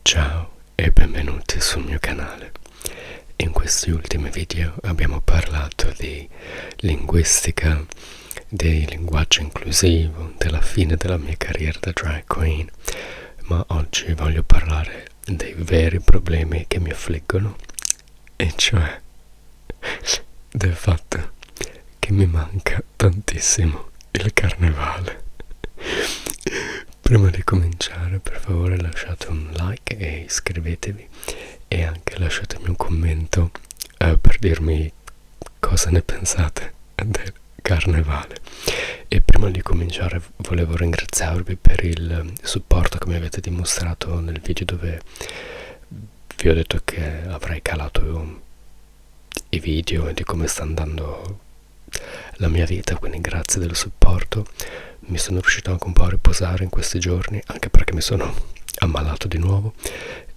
Ciao e benvenuti sul mio canale. In questi ultimi video abbiamo parlato di linguistica, di linguaggio inclusivo, della fine della mia carriera da drag queen, ma oggi voglio parlare dei veri problemi che mi affliggono, e cioè del fatto che mi manca tantissimo il carnevale. Prima di cominciare, per favore lasciate un like e iscrivetevi, e anche lasciatemi un commento per dirmi cosa ne pensate del carnevale. E prima di cominciare volevo ringraziarvi per il supporto che mi avete dimostrato nel video dove vi ho detto che avrei calato i video e di come sta andando la mia vita, quindi grazie del supporto. Mi sono riuscito anche un po' a riposare in questi giorni, anche perché mi sono ammalato di nuovo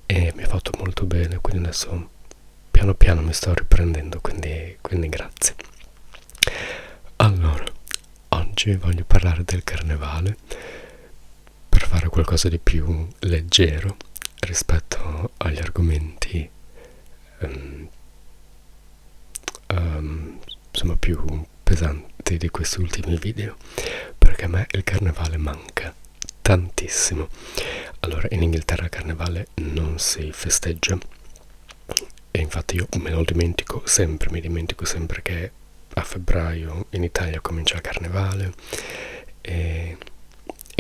e mi ha fatto molto bene, quindi adesso piano piano mi sto riprendendo, quindi grazie. Allora, oggi voglio parlare del carnevale per fare qualcosa di più leggero rispetto agli argomenti insomma più pesanti di questi ultimi video, perché a me il carnevale manca tantissimo. Allora, in Inghilterra il carnevale non si festeggia e infatti io me lo dimentico sempre, mi dimentico sempre che a febbraio in Italia comincia il carnevale, e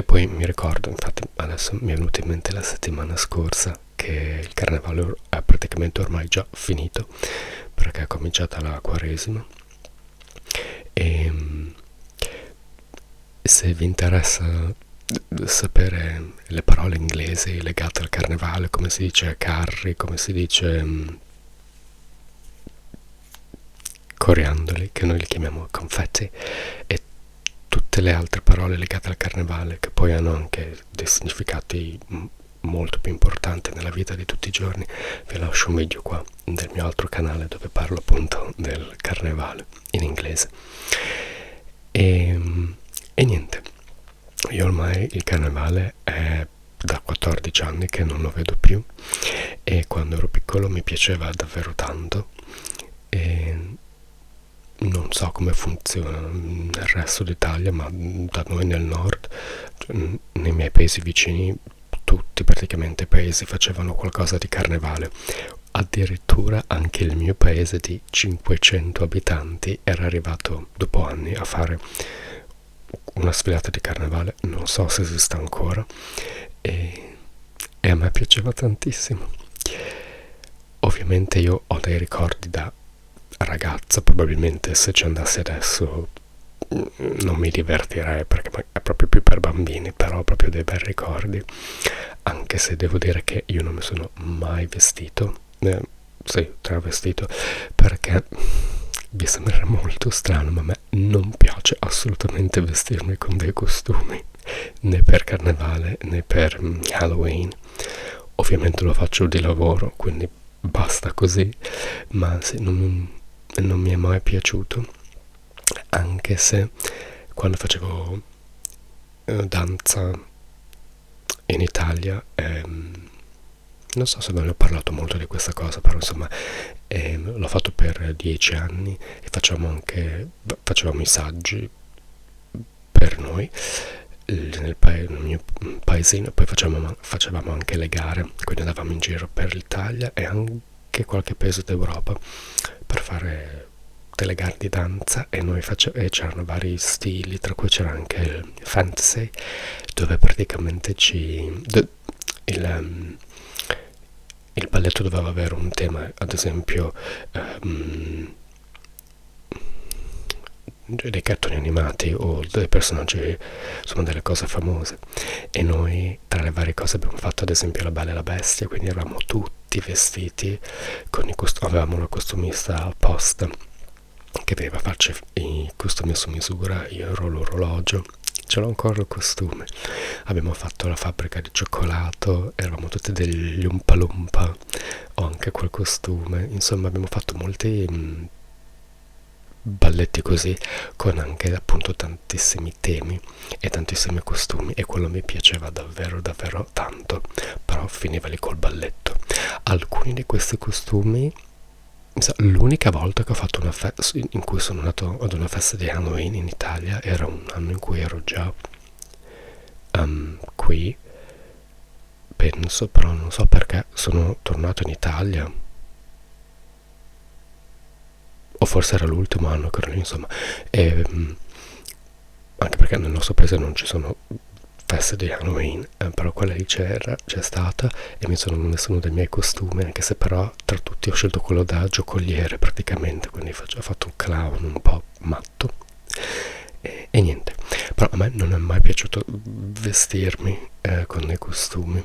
poi mi ricordo, infatti adesso mi è venuta in mente la settimana scorsa, che il carnevale è praticamente ormai già finito perché è cominciata la Quaresima. E se vi interessa sapere le parole inglesi legate al carnevale, come si dice carri, come si dice coriandoli, che noi li chiamiamo confetti, e tutte le altre parole legate al carnevale, che poi hanno anche dei significati molto più importanti nella vita di tutti i giorni, vi lascio un video qua del mio altro canale dove parlo appunto del carnevale in inglese. E niente, io ormai il carnevale è da 14 anni che non lo vedo più, e quando ero piccolo mi piaceva davvero tanto, e non so come funziona nel resto d'Italia, ma da noi nel nord, cioè, nei miei paesi vicini, tutti praticamente i paesi facevano qualcosa di carnevale. Addirittura anche il mio paese di 500 abitanti era arrivato dopo anni a fare una sfilata di carnevale, non so se esista ancora, e a me piaceva tantissimo. Ovviamente io ho dei ricordi da ragazza, probabilmente se ci andassi adesso non mi divertirei perché è proprio più per bambini, però ho proprio dei bei ricordi, anche se devo dire che io non mi sono mai vestito, sì, travestito, perché vi sembrerà molto strano, ma a me non piace assolutamente vestirmi con dei costumi, né per carnevale né per Halloween. Ovviamente lo faccio di lavoro, quindi basta così, ma sì, non mi è mai piaciuto, anche se quando facevo danza in Italia, non so se ve ne ho parlato molto di questa cosa, però insomma l'ho fatto per 10 anni e facevamo i saggi per noi nel mio paesino, e poi facevamo anche le gare, quindi andavamo in giro per l'Italia e anche qualche paese d'Europa per fare delle gare di danza, e e c'erano vari stili, tra cui c'era anche il fantasy, dove praticamente il balletto doveva avere un tema, ad esempio dei cartoni animati o dei personaggi, insomma delle cose famose, e noi tra le varie cose abbiamo fatto ad esempio La Bella e la Bestia, quindi eravamo tutti vestiti con avevamo una costumista apposta che veniva a farci i costumi su misura, io ero l'orologio, ce l'ho ancora il costume. Abbiamo fatto la fabbrica di cioccolato, eravamo tutti degli Umpa Lumpa, ho anche quel costume, insomma abbiamo fatto molti balletti così, con anche appunto tantissimi temi e tantissimi costumi, e quello mi piaceva davvero davvero tanto, però finiva lì col balletto. Alcuni di questi costumi, l'unica volta che ho fatto una festa in cui sono andato ad una festa di Halloween in Italia era un anno in cui ero già qui, penso, però non so perché sono tornato in Italia, o forse era l'ultimo anno che ero lì, insomma, e anche perché nel nostro paese non ci sono feste di Halloween, però quella lì c'è stata, e mi sono messo uno dei miei costumi, anche se però tra tutti ho scelto quello da giocoliere praticamente, quindi ho fatto un clown un po' matto, e niente. Però a me non è mai piaciuto vestirmi con dei costumi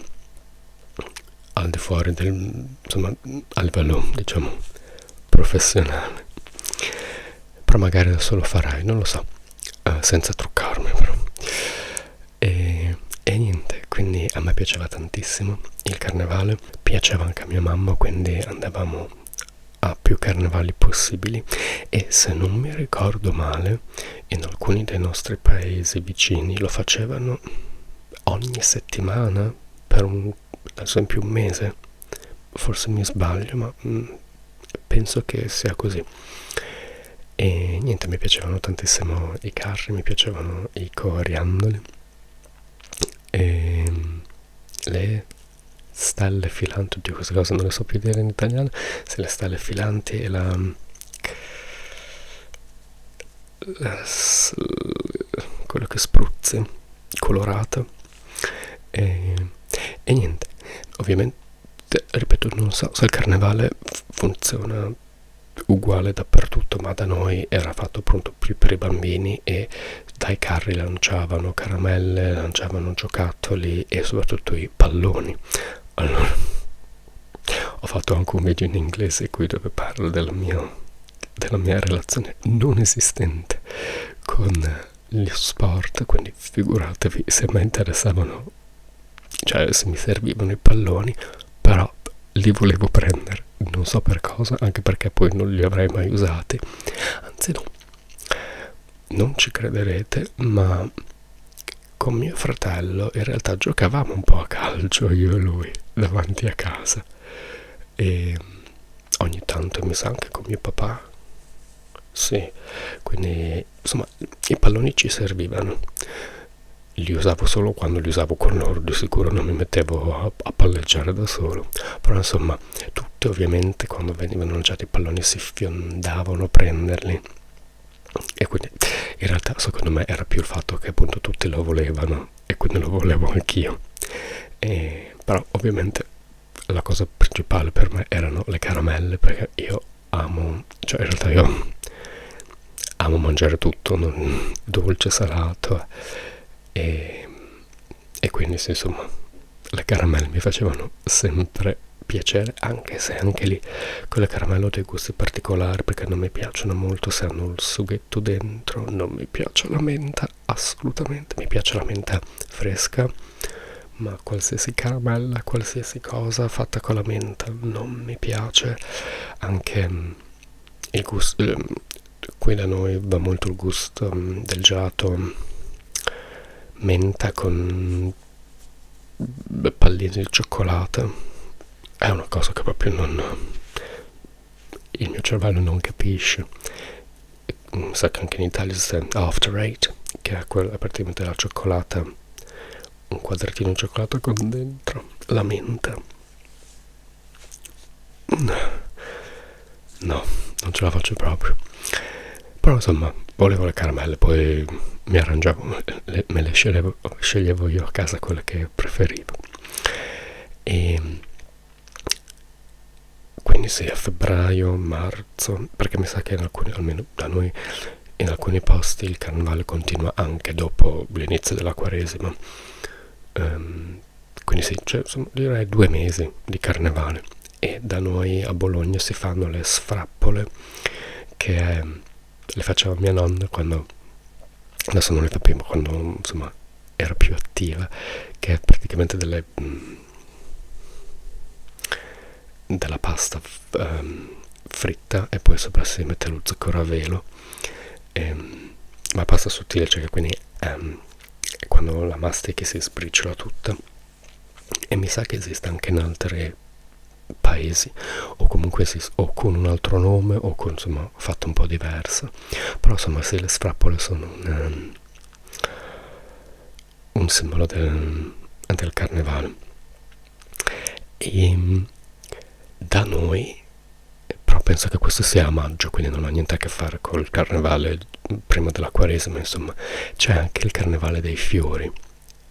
al di fuori insomma, a livello, diciamo, professionale. Però magari adesso lo farai, non lo so, senza truccarmi però. E niente, quindi a me piaceva tantissimo il carnevale, piaceva anche a mia mamma, quindi andavamo a più carnevali possibili, e se non mi ricordo male in alcuni dei nostri paesi vicini lo facevano ogni settimana per ad esempio un mese. Forse mi sbaglio, ma penso che sia così. E niente, mi piacevano tantissimo i carri, mi piacevano i coriandoli e le stelle filanti. Oddio, queste cose non le so più dire in italiano. Se le stelle filanti e quello che spruzzi colorato, e niente, ovviamente, ripeto, non so se il carnevale funziona uguale dappertutto, ma da noi era fatto appunto più per i bambini, e dai carri lanciavano caramelle, lanciavano giocattoli e soprattutto i palloni. Allora, ho fatto anche un video in inglese qui dove parlo della mia relazione non esistente con gli sport, quindi figuratevi se mi interessavano, cioè se mi servivano i palloni, però li volevo prendere, non so per cosa, anche perché poi non li avrei mai usati. Anzi no, non ci crederete, ma con mio fratello in realtà giocavamo un po' a calcio, io e lui, davanti a casa, e ogni tanto mi sa anche con mio papà. Sì, quindi insomma i palloni ci servivano. Li usavo solo quando li usavo con loro, di sicuro non mi mettevo a palleggiare da solo. Però insomma, tutti ovviamente quando venivano lanciati i palloni si fiondavano a prenderli, e quindi in realtà secondo me era più il fatto che appunto tutti lo volevano, e quindi lo volevo anch'io. Però ovviamente la cosa principale per me erano le caramelle, perché io amo, cioè in realtà io amo mangiare tutto, dolce, salato, e quindi sì, insomma, le caramelle mi facevano sempre piacere, anche se anche lì con le caramelle ho dei gusti particolari, perché non mi piacciono molto se hanno il sughetto dentro, non mi piace la menta assolutamente, mi piace la menta fresca, ma qualsiasi caramella, qualsiasi cosa fatta con la menta non mi piace. Anche il gusto, qui da noi va molto il gusto del gelato menta con palline di cioccolato, è una cosa che proprio il mio cervello non capisce. Sa che anche in Italia esiste After Eight, che è quella praticamente la cioccolata, un quadratino di cioccolato con dentro la menta. No, non ce la faccio proprio. Però insomma, volevo le caramelle, poi mi arrangiavo, me le sceglievo io a casa quelle che preferivo. E quindi sì, a febbraio, marzo, perché mi sa che almeno da noi, in alcuni posti il carnevale continua anche dopo l'inizio della Quaresima. Quindi sì, cioè, direi 2 mesi di carnevale. E da noi a Bologna si fanno le sfrappole, che le faceva mia nonna quando, adesso non le fa più, ma quando insomma era più attiva, che è praticamente della pasta fritta e poi sopra si mette lo zucchero a velo, ma pasta sottile, cioè che quindi quando la mastichi si sbriciola tutta. E mi sa che esiste anche in altri paesi, o comunque o con un altro nome o con, insomma, fatto un po' diverso, però insomma sì, le sfrappole sono un simbolo del carnevale. E da noi, però penso che questo sia a maggio, quindi non ha niente a che fare col carnevale prima della Quaresima, insomma, c'è anche il carnevale dei fiori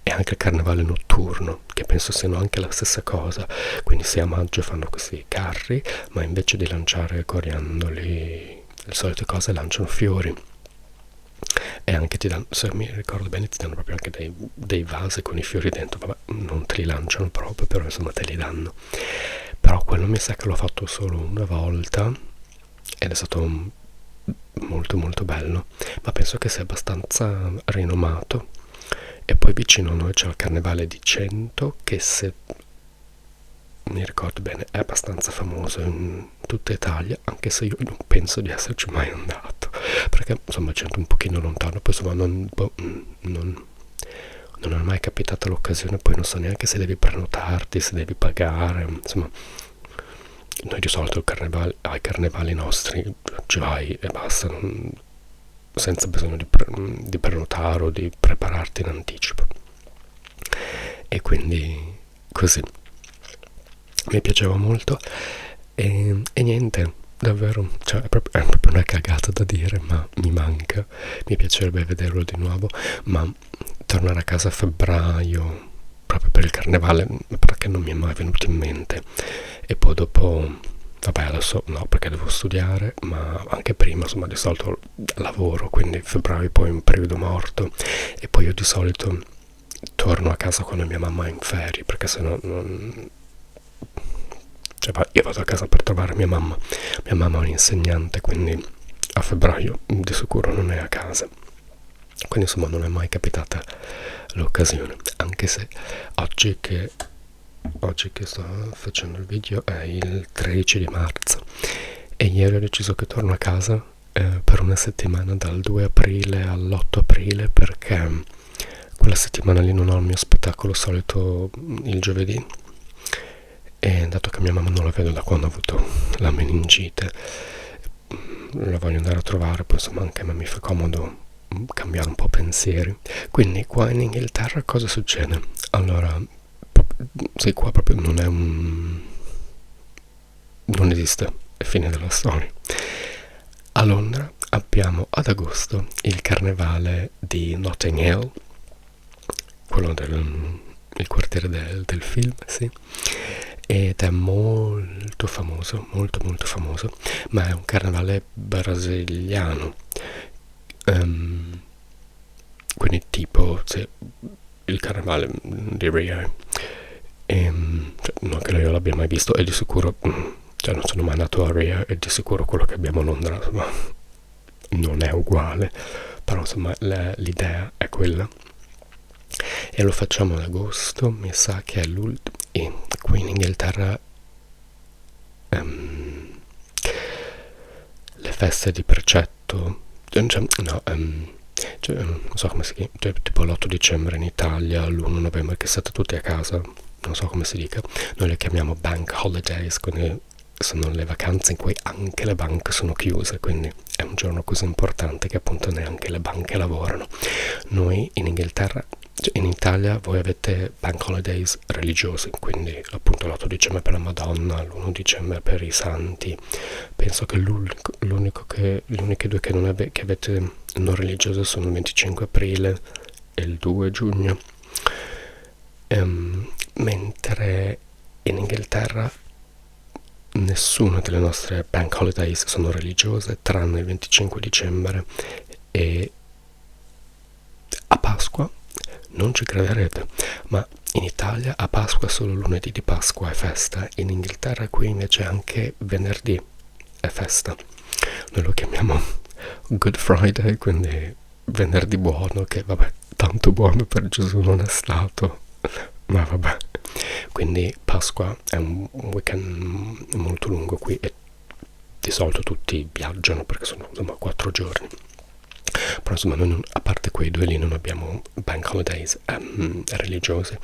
e anche il carnevale notturno, che penso siano anche la stessa cosa. Quindi sia a maggio fanno questi carri, ma invece di lanciare coriandoli, le solite cose, lanciano fiori. E anche ti danno, se mi ricordo bene, ti danno proprio anche dei vasi con i fiori dentro. Vabbè, non te li lanciano proprio, però insomma te li danno. Però quello mi sa che l'ho fatto solo una volta ed è stato molto molto bello, ma penso che sia abbastanza rinomato. E poi vicino a noi c'è il carnevale di Cento, che, se mi ricordo bene, è abbastanza famoso in tutta Italia, anche se io non penso di esserci mai andato, perché insomma Cento è un pochino lontano, poi insomma non è mai capitata l'occasione, poi non so neanche se devi prenotarti, se devi pagare, insomma. Noi di solito ai carnevali nostri ci vai e basta, senza bisogno di prenotare o di prepararti in anticipo. E quindi così mi piaceva molto e niente, davvero, cioè è proprio una cagata da dire, ma mi manca, mi piacerebbe vederlo di nuovo, ma tornare a casa a febbraio proprio per il carnevale, perché non mi è mai venuto in mente. E poi dopo, vabbè, adesso no, perché devo studiare, ma anche prima insomma di solito lavoro, quindi febbraio poi è un periodo morto. E poi io di solito torno a casa quando mia mamma è in ferie, perché sennò non... cioè io vado a casa per trovare mia mamma è un'insegnante, quindi a febbraio di sicuro non è a casa, quindi insomma non è mai capitata l'occasione, anche se oggi che sto facendo il video è il 13 di marzo e ieri ho deciso che torno a casa per una settimana dal 2 aprile all'8 aprile, perché quella settimana lì non ho il mio spettacolo solito il giovedì, e dato che mia mamma non la vedo da quando ha avuto la meningite, la voglio andare a trovare, poi insomma anche a me mi fa comodo cambiare un po' pensieri. Quindi qua in Inghilterra cosa succede? Allora, sì, qua proprio non esiste, è fine della storia. A Londra abbiamo ad agosto il carnevale di Notting Hill, quello il quartiere del film, sì, ed è molto famoso, molto molto famoso, ma è un carnevale brasiliano, quindi tipo il carnevale di Rio, cioè, non che io l'abbia mai visto, e di sicuro, cioè non sono mai andato a Rio, e di sicuro quello che abbiamo a Londra insomma non è uguale, però insomma l'idea è quella. E lo facciamo ad agosto, mi sa che è l'ultimo, e qui in Inghilterra le feste di precetto, non so come si chiama, cioè, tipo l'8 dicembre in Italia, l'1 novembre che siete tutti a casa, non so come si dica, noi le chiamiamo bank holidays, quindi sono le vacanze in cui anche le banche sono chiuse, quindi è un giorno così importante che appunto neanche le banche lavorano. Noi in Inghilterra, cioè in Italia, voi avete bank holidays religiosi, quindi appunto l'8 dicembre per la Madonna, l'1 dicembre per i santi. Penso che le uniche due che avete non religiose sono il 25 aprile e il 2 giugno, mentre in Inghilterra nessuna delle nostre bank holidays sono religiose, tranne il 25 dicembre e a Pasqua. Non ci crederete, ma in Italia a Pasqua solo lunedì di Pasqua è festa, in Inghilterra qui invece anche venerdì è festa. Noi lo chiamiamo Good Friday, quindi venerdì buono, che vabbè, tanto buono per Gesù non è stato, ma vabbè. Quindi Pasqua è un weekend molto lungo qui, e di solito tutti viaggiano perché sono insomma 4 giorni. Però insomma noi a parte quei 2 lì non abbiamo bank holidays religiosi,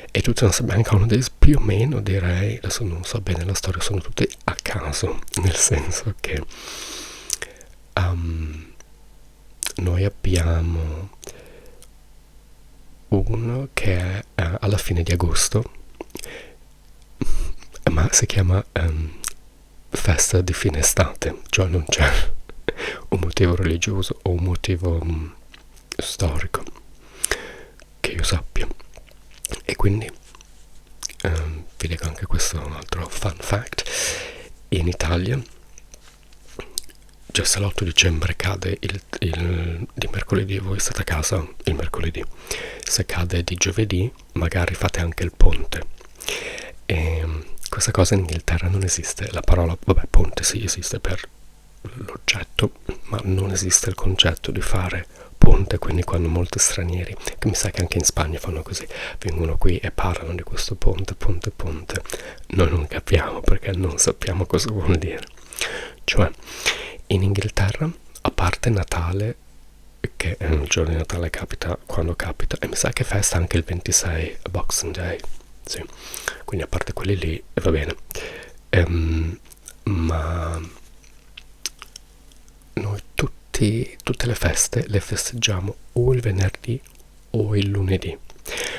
e tutte le nostre bank holidays più o meno, direi, adesso non so bene la storia, sono tutte a caso, nel senso che noi abbiamo uno che è alla fine di agosto, ma si chiama festa di fine estate, cioè non c'è un motivo religioso o un motivo storico che io sappia. E quindi vi dico anche questo un altro fun fact: in Italia, cioè se l'8 dicembre cade di mercoledì, voi state a casa il mercoledì, se cade di giovedì magari fate anche il ponte. E questa cosa in Inghilterra non esiste. La parola, vabbè, ponte sì esiste per l'oggetto, ma non esiste il concetto di fare ponte. Quindi quando molti stranieri, che mi sa che anche in Spagna fanno così, vengono qui e parlano di questo ponte, noi non capiamo, perché non sappiamo cosa vuol dire. Cioè, in Inghilterra, a parte Natale, che il giorno di Natale capita quando capita, e mi sa che festa anche il 26, Boxing Day, sì, quindi a parte quelli lì va bene, ma noi tutte le feste le festeggiamo o il venerdì o il lunedì,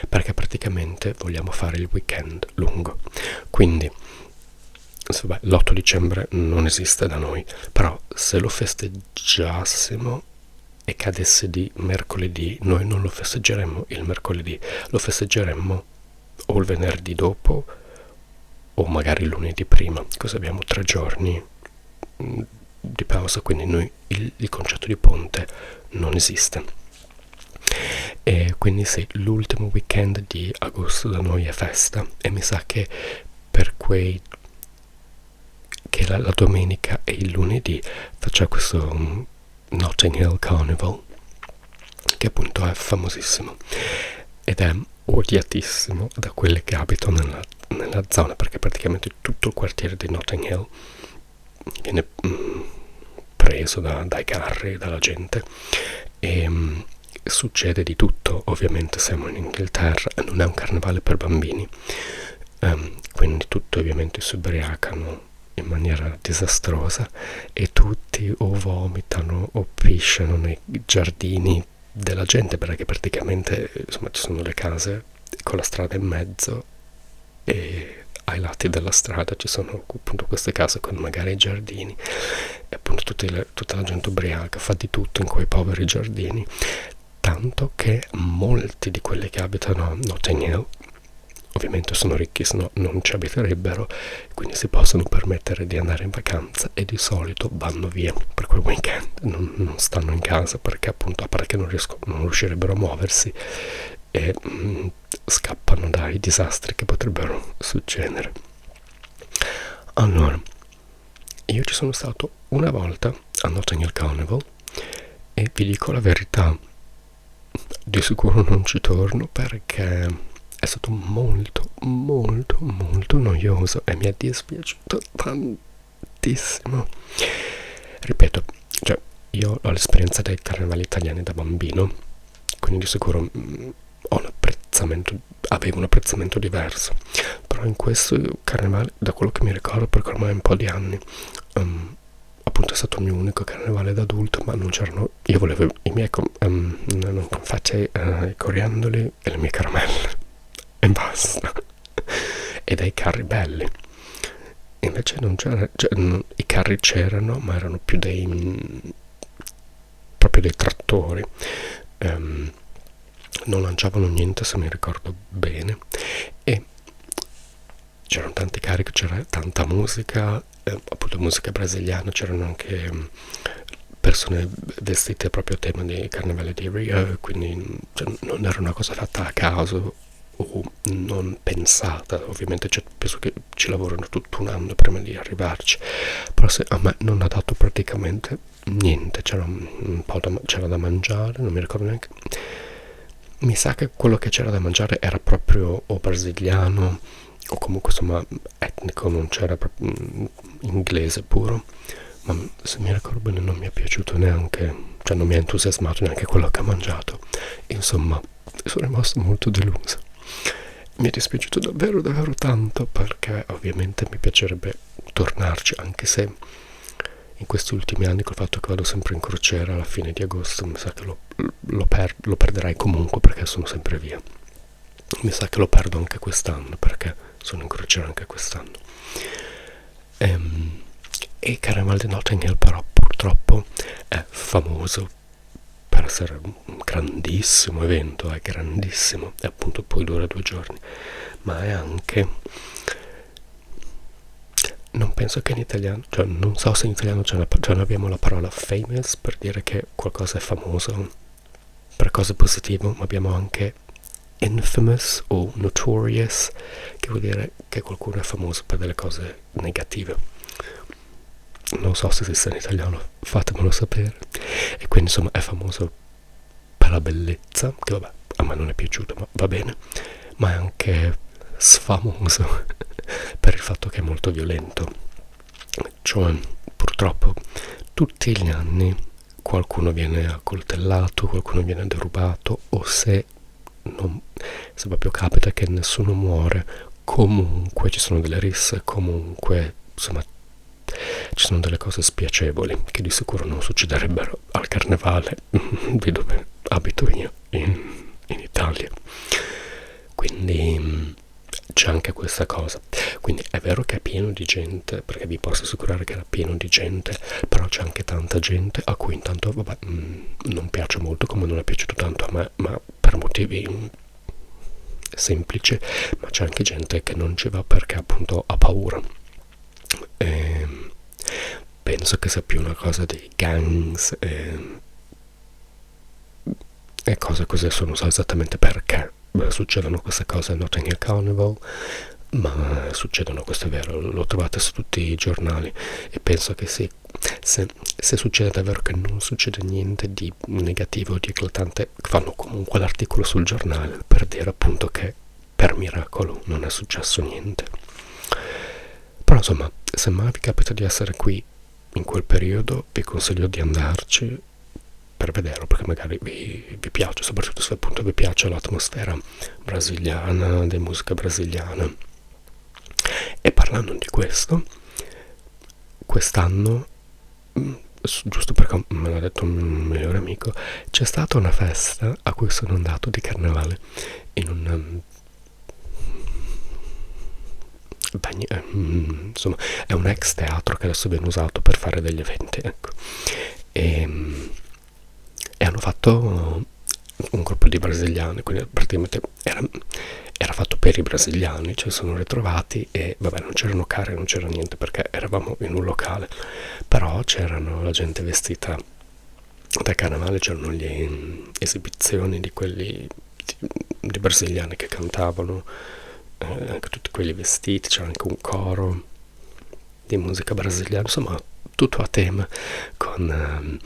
perché praticamente vogliamo fare il weekend lungo. Quindi l'8 dicembre non esiste da noi, però se lo festeggiassimo e cadesse di mercoledì, noi non lo festeggeremmo il mercoledì, lo festeggeremmo o il venerdì dopo o magari il lunedì prima, così abbiamo 3 giorni di pausa. Quindi noi il concetto di ponte non esiste. E quindi sì, l'ultimo weekend di agosto da noi è festa, e mi sa che per quei che la domenica e il lunedì faccia questo Notting Hill Carnival, che appunto è famosissimo ed è odiatissimo da quelli che abitano nella zona, perché praticamente tutto il quartiere di Notting Hill viene preso dai carri, dalla gente, e succede di tutto. Ovviamente siamo in Inghilterra e non è un carnevale per bambini, quindi tutti ovviamente si ubriacano in maniera disastrosa e tutti o vomitano o pisciano nei giardini della gente, perché praticamente insomma ci sono le case con la strada in mezzo e ai lati della strada ci sono appunto queste case con magari i giardini, e appunto tutta la gente ubriaca fa di tutto in quei poveri giardini, tanto che molti di quelli che abitano a Notting Hill ovviamente sono ricchi, se no non ci abiterebbero, quindi si possono permettere di andare in vacanza e di solito vanno via per quel weekend, non stanno in casa, perché appunto a parte che non riuscirebbero a muoversi e scappano dai disastri che potrebbero succedere. Allora, io ci sono stato una volta a Notting Hill Carnival e vi dico la verità, di sicuro non ci torno, perché è stato molto noioso e mi è dispiaciuto tantissimo. Ripeto, cioè io ho l'esperienza dei carnevali italiani da bambino, quindi di sicuro avevo un apprezzamento diverso, però in questo carnevale, da quello che mi ricordo, perché ormai è un po' di anni, appunto è stato il mio unico carnevale da adulto, ma non c'erano, io volevo i miei confetti, i coriandoli e le mie caramelle e basta, e dei carri belli. Invece non c'era, i carri c'erano, ma erano più proprio dei trattori, non lanciavano niente, se mi ricordo bene, e c'erano tanti carri, c'era tanta musica, appunto musica brasiliana, c'erano anche persone vestite proprio a tema di carnevale di Rio, quindi non era una cosa fatta a caso o non pensata. Ovviamente penso che ci lavorano tutto un anno prima di arrivarci, però a me non ha dato praticamente niente. C'era un po' c'era da mangiare, non mi ricordo neanche, mi sa che quello che c'era da mangiare era proprio o brasiliano o comunque insomma etnico, non c'era proprio inglese puro, ma se mi ricordo bene non mi è piaciuto neanche, cioè non mi ha entusiasmato neanche quello che ho mangiato. Insomma, sono rimasto molto deluso. Mi è dispiaciuto davvero davvero tanto, perché ovviamente mi piacerebbe tornarci, anche se in questi ultimi anni, col fatto che vado sempre in crociera alla fine di agosto, mi sa che lo perderai comunque, perché sono sempre via. Mi sa che lo perdo anche quest'anno, perché sono in crociera anche quest'anno. E il Carnaval di Notting Hill però purtroppo è famoso per essere un grandissimo evento, è grandissimo, e appunto poi dura 2 giorni, ma è anche, non penso che in italiano, cioè non so se in italiano cioè non abbiamo la parola famous per dire che qualcosa è famoso per cose positive, ma abbiamo anche infamous o notorious, che vuol dire che qualcuno è famoso per delle cose negative. Non so se esiste in italiano, fatemelo sapere. E quindi insomma è famoso per la bellezza, che vabbè a me non è piaciuto, ma va bene, ma è anche sfamoso per il fatto che è molto violento. Cioè purtroppo tutti gli anni qualcuno viene accoltellato, qualcuno viene derubato, o se proprio capita che nessuno muore, comunque ci sono delle risse, comunque insomma ci sono delle cose spiacevoli che di sicuro non succederebbero al carnevale di dove abito io in Italia. Quindi c'è anche questa cosa. Quindi è vero che è pieno di gente, perché vi posso assicurare che era pieno di gente, però c'è anche tanta gente a cui intanto vabbè, non piace molto, come non è piaciuto tanto a me, ma per motivi semplici. Ma c'è anche gente che non ci va perché appunto ha paura. Penso che sia più una cosa di gangs e cose così. Non so esattamente perché succedono queste cose a Notting Hill Carnival, ma succedono, questo è vero, lo trovate su tutti i giornali, e penso che sì, se succede davvero che non succede niente di negativo o di eclatante, fanno comunque l'articolo sul giornale per dire appunto che per miracolo non è successo niente. Però insomma, se mai vi capita di essere qui in quel periodo, vi consiglio di andarci per vederlo, perché magari vi piace, soprattutto se appunto vi piace l'atmosfera brasiliana, di musica brasiliana. E parlando di questo, quest'anno, giusto perché me l'ha detto un migliore amico, c'è stata una festa a cui sono andato di carnevale in un insomma è un ex teatro che adesso viene usato per fare degli eventi, ecco. E hanno fatto un gruppo di brasiliani, quindi praticamente era fatto per i brasiliani, ci sono ritrovati e vabbè, non c'erano carri, non c'era niente perché eravamo in un locale, però c'erano la gente vestita da carnevale, c'erano le esibizioni di quelli di brasiliani che cantavano, anche tutti quelli vestiti, c'era anche un coro di musica brasiliana, insomma tutto a tema, con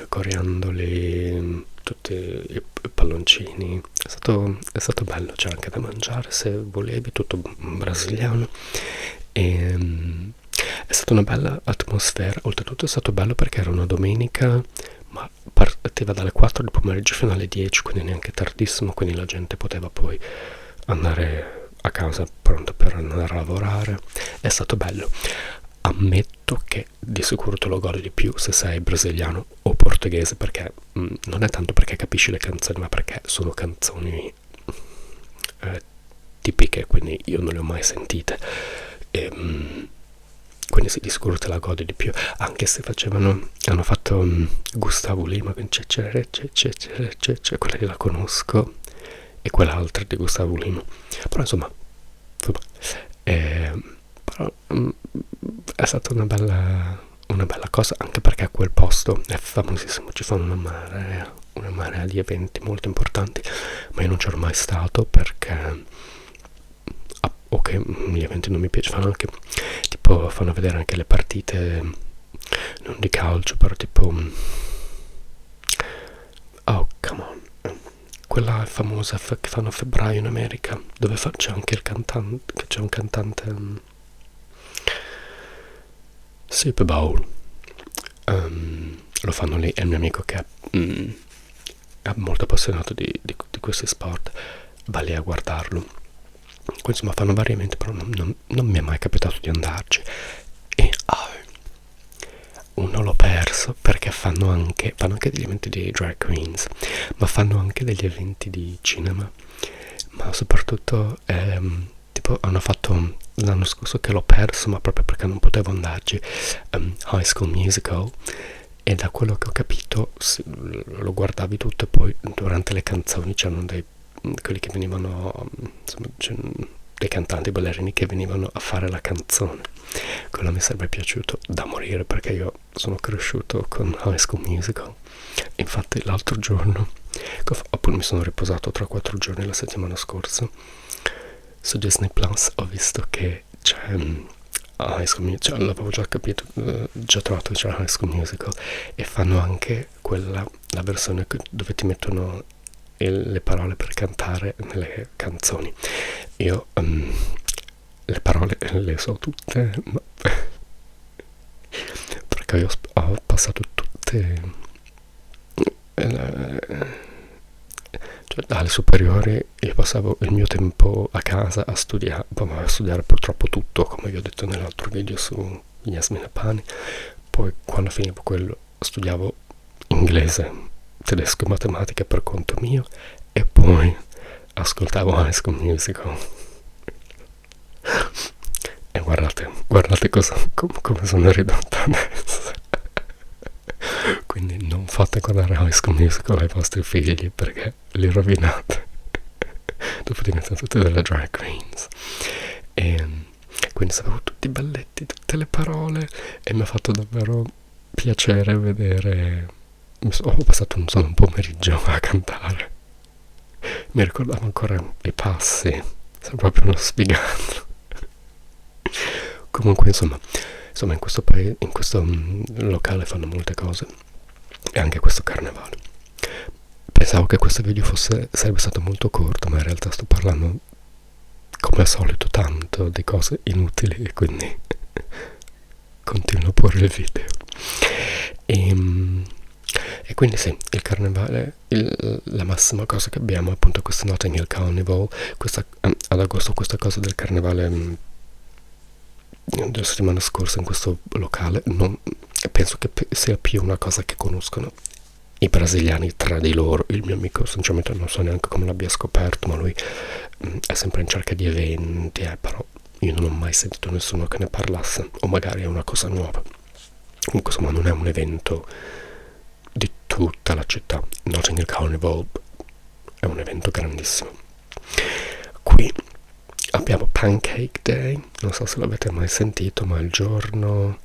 coriandoli, tutti i palloncini. È stato bello, c'era anche da mangiare se volevi, tutto brasiliano, e è stata una bella atmosfera. Oltretutto è stato bello perché era una domenica, ma partiva dalle 4 del pomeriggio fino alle 10, quindi neanche tardissimo, quindi la gente poteva poi andare a casa pronta per andare a lavorare. È stato bello. Ammetto che di sicuro te lo godi di più se sei brasiliano o portoghese, perché non è tanto perché capisci le canzoni, ma perché sono canzoni tipiche, quindi io non le ho mai sentite, e quindi sì, di sicuro te la godi di più, anche se hanno fatto Gustavo Lima, quella che la conosco, e quell'altra di Gustavo Lima, però insomma però è stata una bella cosa, anche perché quel posto è famosissimo, ci fanno una marea di eventi molto importanti, ma io non c'ero mai stato perché ok, gli eventi non mi piacciono, anche tipo fanno vedere anche le partite non di calcio, però tipo oh come on, quella famosa che fanno a febbraio in America, dove c'è anche il cantante, che c'è un cantante, Super Bowl, lo fanno lì, è il mio amico che è molto appassionato di questi sport, va lì a guardarlo. Insomma, fanno variamente, però non mi è mai capitato di andarci. E uno l'ho perso perché fanno anche degli eventi di drag queens, ma fanno anche degli eventi di cinema, ma soprattutto tipo hanno fatto l'anno scorso, che l'ho perso ma proprio perché non potevo andarci, High School Musical, e da quello che ho capito lo guardavi tutto, e poi durante le canzoni c'erano quelli che venivano, insomma, dei cantanti ballerini che venivano a fare la canzone. Quello mi sarebbe piaciuto da morire, perché io sono cresciuto con High School Musical. Infatti l'altro giorno, oppure mi sono riposato 3-4 giorni la settimana scorsa, su Disney Plus ho visto che c'è High School Musical, l'avevo già capito, già trovato che c'era High School Musical, e fanno anche la versione dove ti mettono le parole per cantare nelle canzoni. Io le parole le so tutte, ma perché io ho passato tutte cioè dalle superiori io passavo il mio tempo a casa a studiare purtroppo tutto, come vi ho detto nell'altro video su Yasmina Pani. Poi quando finivo quello studiavo inglese, tedesco e matematica per conto mio, e poi ascoltavo High School Musical. E guardate come sono ridotto adesso. Quindi non fate guardare High School Musical ai vostri figli, perché li rovinate. Dopo diventano tutte delle drag queens. E quindi sapevo tutti i balletti, tutte le parole, e mi ha fatto davvero piacere vedere. Ho passato un pomeriggio a cantare. Mi ricordavo ancora i passi, sono proprio uno sfigato. Comunque insomma in questo paese, in questo locale fanno molte cose, e anche questo carnevale. Pensavo che questo video sarebbe stato molto corto, ma in realtà sto parlando come al solito tanto di cose inutili, e quindi continuo pure il video. E quindi sì, il carnevale, la massima cosa che abbiamo è appunto questa Notting Hill Carnival, ad agosto, questa cosa del carnevale della settimana scorsa in questo locale. Penso che sia più una cosa che conoscono i brasiliani tra di loro. Il mio amico sinceramente non so neanche come l'abbia scoperto, ma lui è sempre in cerca di eventi, però io non ho mai sentito nessuno che ne parlasse, o magari è una cosa nuova. Comunque insomma non è un evento di tutta la città. Notting Hill Carnival è un evento grandissimo. Qui abbiamo Pancake Day, non so se l'avete mai sentito, ma è il giorno,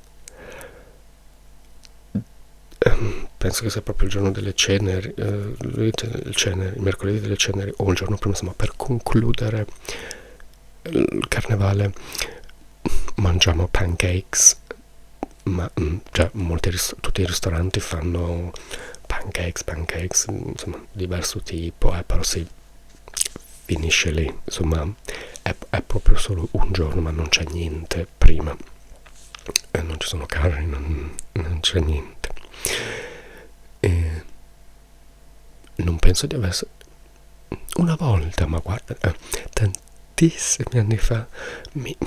penso che sia proprio il giorno delle ceneri, il mercoledì delle ceneri, o il giorno prima, insomma, per concludere il carnevale mangiamo pancakes, ma cioè tutti i ristoranti fanno pancakes, insomma, diverso tipo, però si finisce lì, insomma, è proprio solo un giorno, ma non c'è niente prima, non ci sono carri, non c'è niente. E non penso di aver, una volta, ma guarda, tantissimi anni fa, mi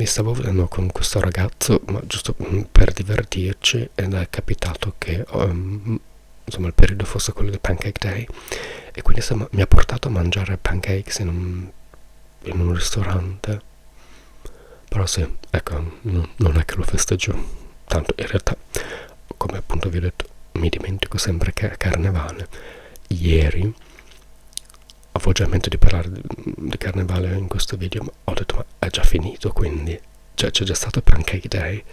stavo vedendo con questo ragazzo, ma giusto per divertirci, ed è capitato che insomma il periodo fosse quello del Pancake Day, e quindi insomma mi ha portato a mangiare pancakes in un ristorante. Però sì, ecco, non è che lo festeggio tanto, in realtà, come appunto vi ho detto, mi dimentico sempre che è carnevale. Ieri avevo già in mente di parlare di carnevale in questo video, ma ho detto ma è già finito, quindi c'è già stato Pancake Day,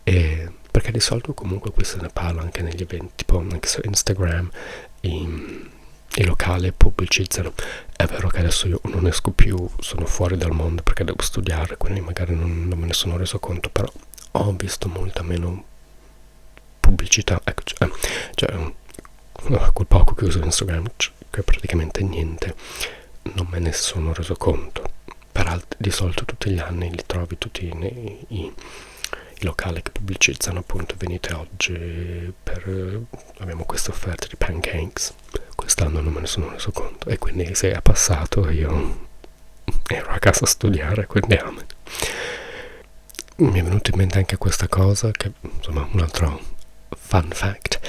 e perché di solito comunque qui se ne parla anche negli eventi, tipo anche su Instagram i locali pubblicizzano. È vero che adesso io non esco più, sono fuori dal mondo perché devo studiare, quindi magari non me ne sono reso conto, però ho visto molta meno pubblicità, ecco, cioè quel poco che uso Instagram, che praticamente niente, non me ne sono reso conto. Peraltro di solito tutti gli anni li trovi tutti i i locali che pubblicizzano appunto venite oggi abbiamo queste offerte di pancakes. Quest'anno non me ne sono reso conto, e quindi se è passato io ero a casa a studiare, quindi amen. Mi è venuto in mente anche questa cosa, che insomma un altro fun fact,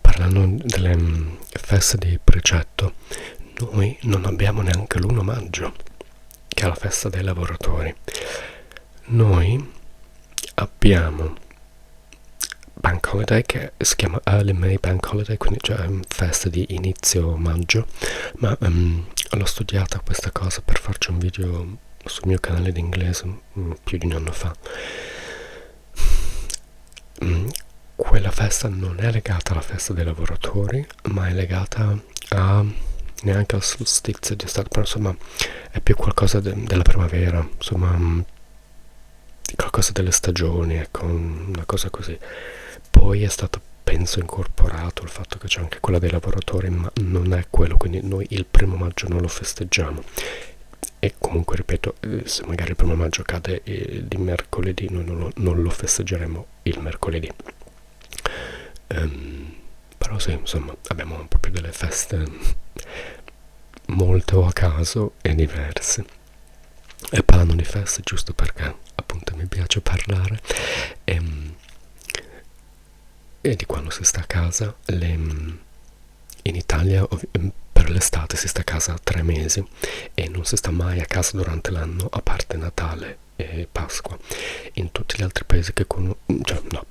parlando delle feste di precetto. Noi non abbiamo neanche l'1 maggio, che è la festa dei lavoratori. Noi abbiamo Bank Holiday, che si chiama Early May Bank Holiday, quindi cioè festa di inizio maggio, ma l'ho studiata questa cosa per farci un video sul mio canale di inglese più di un anno fa. Quella festa non è legata alla festa dei lavoratori, ma è legata a neanche al solstizio di estate, però insomma è più qualcosa della primavera, insomma qualcosa delle stagioni, ecco, una cosa così. Poi è stato, penso, incorporato il fatto che c'è anche quella dei lavoratori, ma non è quello, quindi noi il 1° maggio non lo festeggiamo. E comunque ripeto, se magari il 1° maggio cade di mercoledì, noi non lo festeggeremo il mercoledì. Però sì, insomma, abbiamo proprio delle feste molto a caso e diverse. E parlando di feste, giusto perché appunto mi piace parlare, e di quando si sta a casa, in Italia per l'estate si sta a casa 3 mesi e non si sta mai a casa durante l'anno, a parte Natale e Pasqua. In tutti gli altri paesi che cioè no,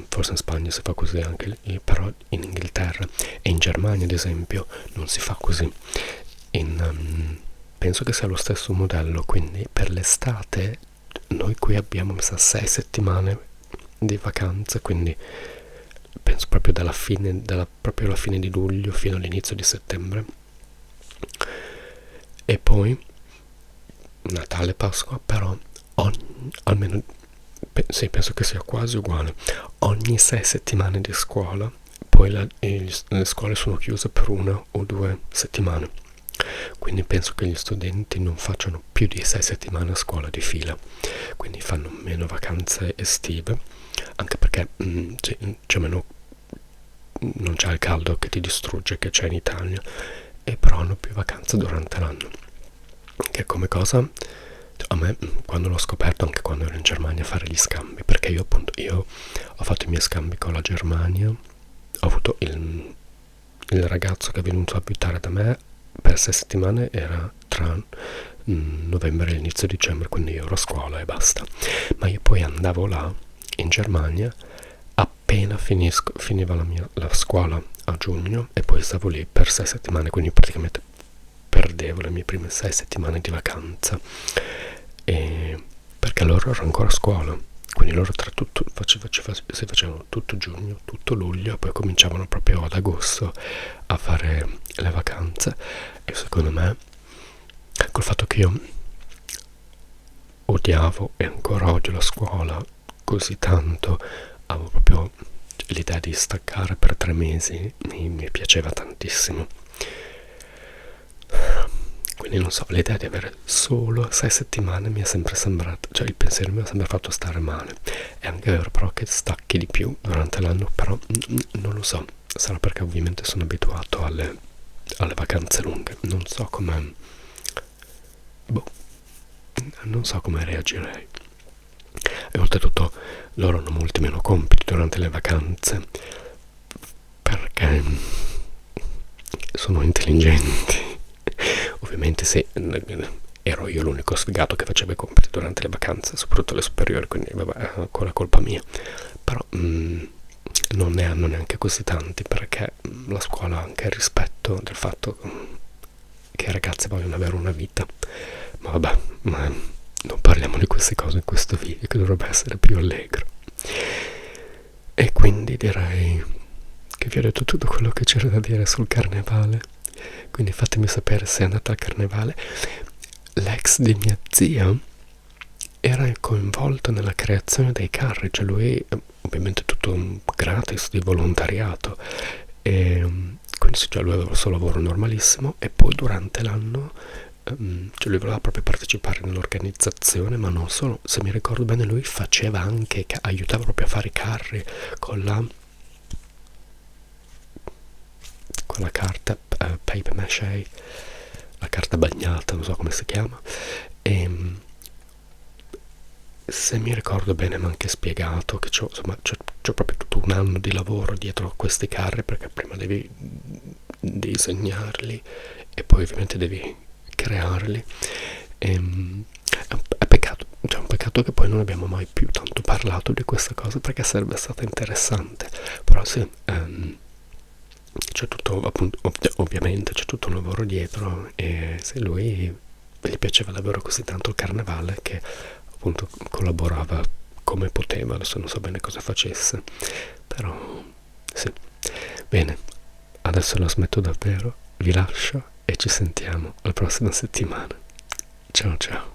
forse in Spagna si fa così anche, però in Inghilterra e in Germania ad esempio non si fa così. Penso che sia lo stesso modello, quindi per l'estate noi qui abbiamo 6 settimane di vacanze, quindi penso proprio proprio alla fine di luglio fino all'inizio di settembre. E poi Natale, Pasqua, però almeno sì, penso che sia quasi uguale. Ogni 6 settimane di scuola, poi le scuole sono chiuse per 1 o 2 settimane. Quindi penso che gli studenti non facciano più di 6 settimane a scuola di fila, quindi fanno meno vacanze estive, anche perché c'è meno, non c'è il caldo che ti distrugge che c'è in Italia, e però hanno più vacanze durante l'anno, che come cosa a me, quando l'ho scoperto, anche quando ero in Germania a fare gli scambi, perché io ho fatto i miei scambi con la Germania, ho avuto il ragazzo che è venuto a abitare da me per 6 settimane, era tra novembre e inizio dicembre, quindi io ero a scuola e basta. Ma io poi andavo là in Germania appena finiva la scuola a giugno, e poi stavo lì per 6 settimane, quindi praticamente perdevo le mie prime 6 settimane di vacanza, perché loro erano ancora a scuola, quindi loro si facevano tutto giugno, tutto luglio, poi cominciavano proprio ad agosto a fare le vacanze. E secondo me, col fatto che io odiavo e ancora odio la scuola così tanto, avevo proprio l'idea di staccare per 3 mesi, mi piaceva tantissimo. Quindi non so, l'idea di avere solo 6 settimane mi è sempre sembrata, cioè il pensiero mi ha sempre fatto stare male. È anche vero però che stacchi di più durante l'anno, però non lo so, sarà perché ovviamente sono abituato alle vacanze lunghe, non so come non so come reagirei. E oltretutto loro hanno molti meno compiti durante le vacanze, perché sono intelligenti. Ovviamente se ero io l'unico sfigato che faceva i compiti durante le vacanze, soprattutto le superiori, quindi vabbè, è ancora colpa mia. Però non ne hanno neanche così tanti, perché la scuola ha anche il rispetto del fatto che i ragazzi vogliono avere una vita. Ma vabbè, non parliamo di queste cose in questo video, che dovrebbe essere più allegro. E quindi direi che vi ho detto tutto quello che c'era da dire sul carnevale. Quindi fatemi sapere se è andata al carnevale. L'ex di mia zia era coinvolto nella creazione dei carri, cioè lui ovviamente tutto gratis, di volontariato, e quindi cioè lui aveva il suo lavoro normalissimo, e poi durante l'anno cioè lui voleva proprio partecipare nell'organizzazione, ma non solo, se mi ricordo bene lui faceva anche, aiutava proprio a fare i carri con la carta paper maché, la carta bagnata, non so come si chiama, e se mi ricordo bene mi ha anche spiegato che c'ho proprio tutto un anno di lavoro dietro a questi carri, perché prima devi disegnarli e poi ovviamente devi crearli. È peccato, cioè un peccato che poi non abbiamo mai più tanto parlato di questa cosa, perché sarebbe stata interessante. Però sì, c'è tutto, appunto, ovviamente c'è tutto un lavoro dietro, e se lui gli piaceva davvero così tanto il carnevale che appunto collaborava come poteva. Adesso non so bene cosa facesse, però sì. Bene, adesso la smetto davvero, vi lascio e ci sentiamo la prossima settimana. Ciao ciao.